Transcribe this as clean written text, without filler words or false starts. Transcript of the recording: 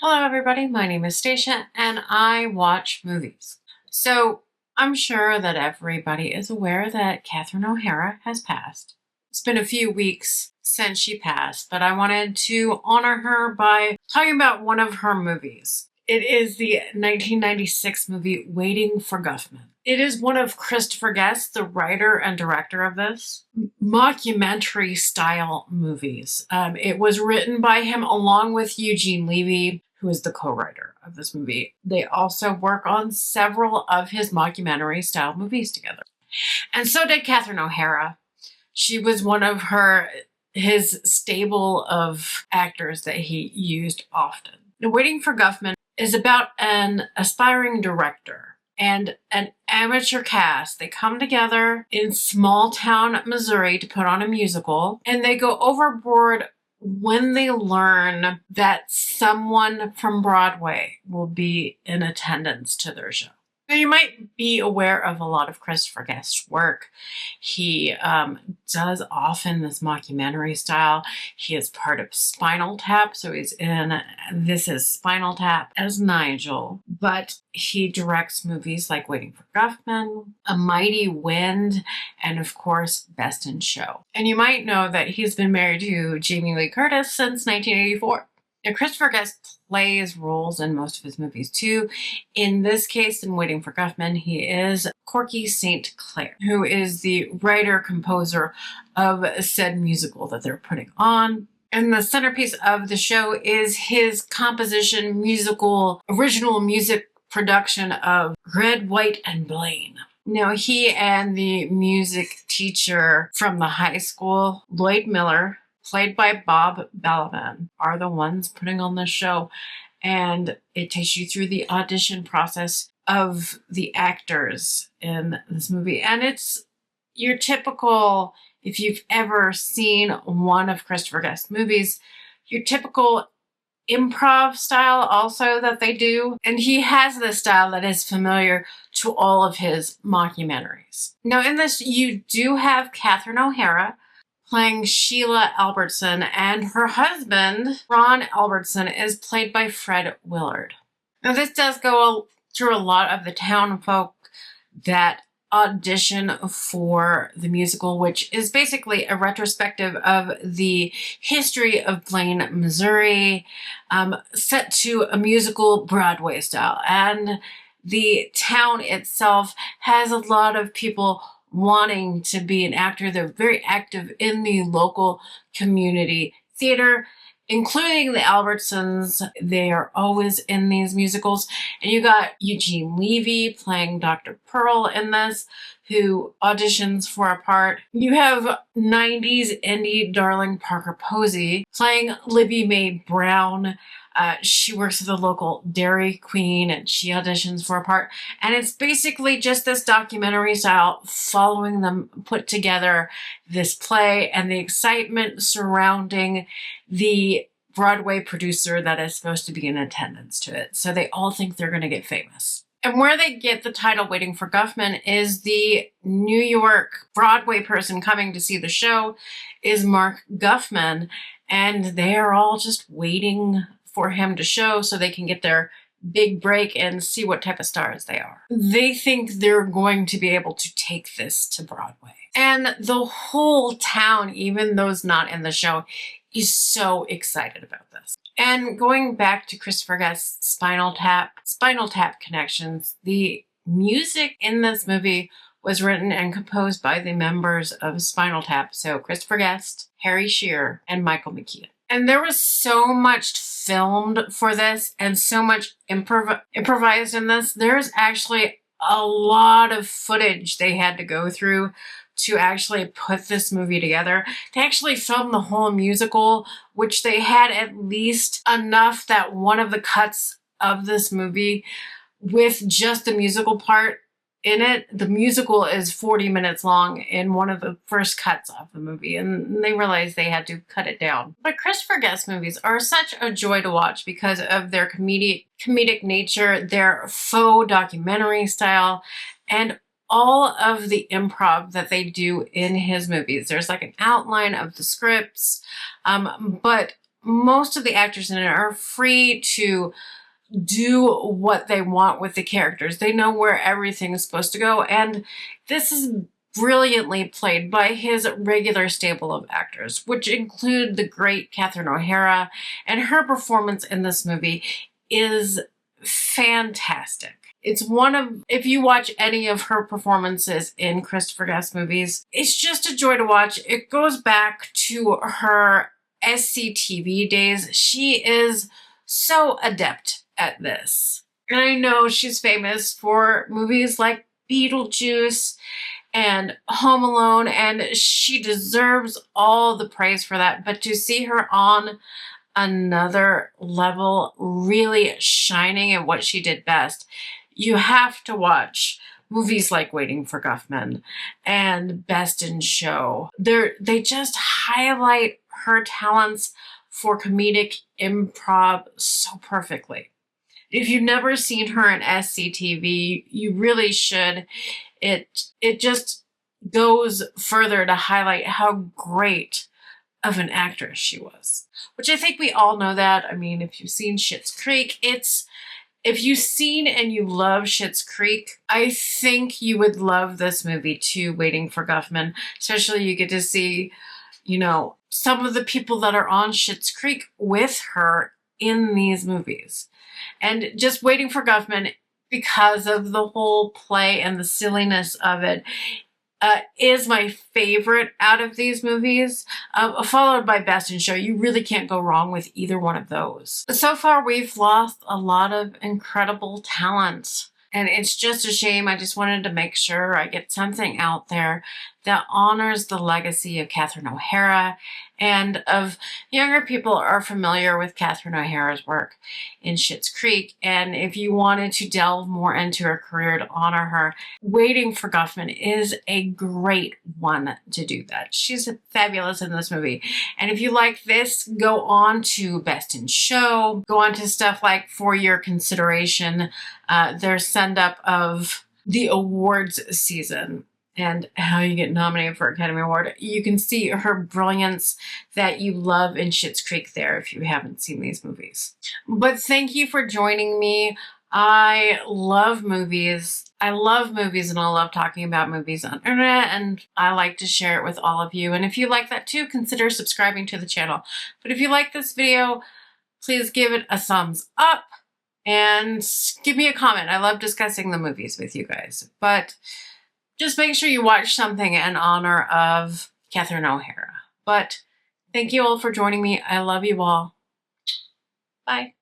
Hello everybody, my name is Stacia and I watch movies. So I'm sure that everybody is aware that Catherine O'Hara has passed. It's been a few weeks since she passed, but I wanted to honor her by talking about one of her movies. It is the 1996 movie Waiting for Guffman. It is one of Christopher Guest, the writer and director of this, mockumentary style movies. It was written by him along with Eugene Levy, who is the co-writer of this movie. They also work on several of his mockumentary style movies together. And so did Catherine O'Hara. She was one of his stable of actors that he used often. Now, Waiting for Guffman is about an aspiring director and an amateur cast. They come together in small town Missouri to put on a musical, and they go overboard when they learn that someone from Broadway will be in attendance to their show. Now, you might be aware of a lot of Christopher Guest's work. He does often this mockumentary style. He is part of Spinal Tap, so he's in This Is Spinal Tap as Nigel. But he directs movies like Waiting for Guffman, A Mighty Wind, and of course, Best in Show. And you might know that he's been married to Jamie Lee Curtis since 1984. Now, Christopher Guest plays roles in most of his movies too. In this case, in Waiting for Guffman, he is Corky St. Clair, who is the writer-composer of said musical that they're putting on. And the centerpiece of the show is his composition original music production of Red, White, and Blaine. Now, he and the music teacher from the high school, Lloyd Miller, played by Bob Balaban, are the ones putting on this show. And it takes you through the audition process of the actors in this movie. And it's your typical, if you've ever seen one of Christopher Guest's movies, your typical improv style also that they do. And he has this style that is familiar to all of his mockumentaries. Now, in this, you do have Catherine O'Hara playing Sheila Albertson, and her husband, Ron Albertson, is played by Fred Willard. Now, this does go through a lot of the town folk that audition for the musical, which is basically a retrospective of the history of Blaine, Missouri, set to a musical Broadway style. And the town itself has a lot of people wanting to be an actor. They're very active in the local community theater, including the Albertsons. They are always in these musicals. And you got Eugene Levy playing Dr. Pearl in this, who auditions for a part. You have 90s indie darling Parker Posey playing Libby Mae Brown. She works at the local Dairy Queen and she auditions for a part. And it's basically just this documentary style following them put together this play and the excitement surrounding the Broadway producer that is supposed to be in attendance to it. So they all think they're going to get famous. And where they get the title Waiting for Guffman is the New York Broadway person coming to see the show is Mark Guffman. And they are all just waiting for him to show so they can get their big break and see what type of stars they are. They think they're going to be able to take this to Broadway. And the whole town, even those not in the show, is so excited about this. And going back to Christopher Guest's Spinal Tap connections, the music in this movie was written and composed by the members of Spinal Tap. So Christopher Guest, Harry Shearer, and Michael McKean. And there was so much filmed for this and so much improvised in this. There's actually a lot of footage they had to go through to actually put this movie together. They actually filmed the whole musical, which they had at least enough that one of the cuts of this movie with just the musical part in it, the musical is 40 minutes long in one of the first cuts of the movie, and they realized they had to cut it down. But Christopher Guest movies are such a joy to watch because of their comedic nature, their faux documentary style, and all of the improv that they do in his movies. There's like an outline of the scripts, but most of the actors in it are free to do what they want with the characters. They know where everything is supposed to go, and this is brilliantly played by his regular stable of actors, which include the great Catherine O'Hara, and her performance in this movie is fantastic. It's one of, if you watch any of her performances in Christopher Guest movies, it's just a joy to watch. It goes back to her SCTV days. She is so adept at this. And I know she's famous for movies like Beetlejuice and Home Alone, and she deserves all the praise for that. But to see her on another level, really shining at what she did best, you have to watch movies like Waiting for Guffman and Best in Show. They just highlight her talents for comedic improv so perfectly. If you've never seen her in SCTV, you really should. It just goes further to highlight how great of an actress she was, which I think we all know that. I mean, if you've seen Schitt's Creek, if you've seen and you love Schitt's Creek, I think you would love this movie too, Waiting for Guffman. Especially you get to see, some of the people that are on Schitt's Creek with her in these movies. And just Waiting for Guffman, because of the whole play and the silliness of it, is my favorite out of these movies, followed by Best in Show. You really can't go wrong with either one of those. So far, we've lost a lot of incredible talent, and it's just a shame. I just wanted to make sure I get something out there that honors the legacy of Catherine O'Hara, and of younger people are familiar with Catherine O'Hara's work in Schitt's Creek. And if you wanted to delve more into her career to honor her, Waiting for Guffman is a great one to do that. She's fabulous in this movie. And if you like this, go on to Best in Show, go on to stuff like For Your Consideration, their send-up of the awards season, and how you get nominated for Academy Award. You can see her brilliance that you love in Schitt's Creek there if you haven't seen these movies. But thank you for joining me. I love movies. I love movies, and I love talking about movies on the internet, and I like to share it with all of you. And if you like that too, consider subscribing to the channel. But if you like this video, please give it a thumbs up and give me a comment. I love discussing the movies with you guys. But just make sure you watch something in honor of Catherine O'Hara. But thank you all for joining me. I love you all. Bye.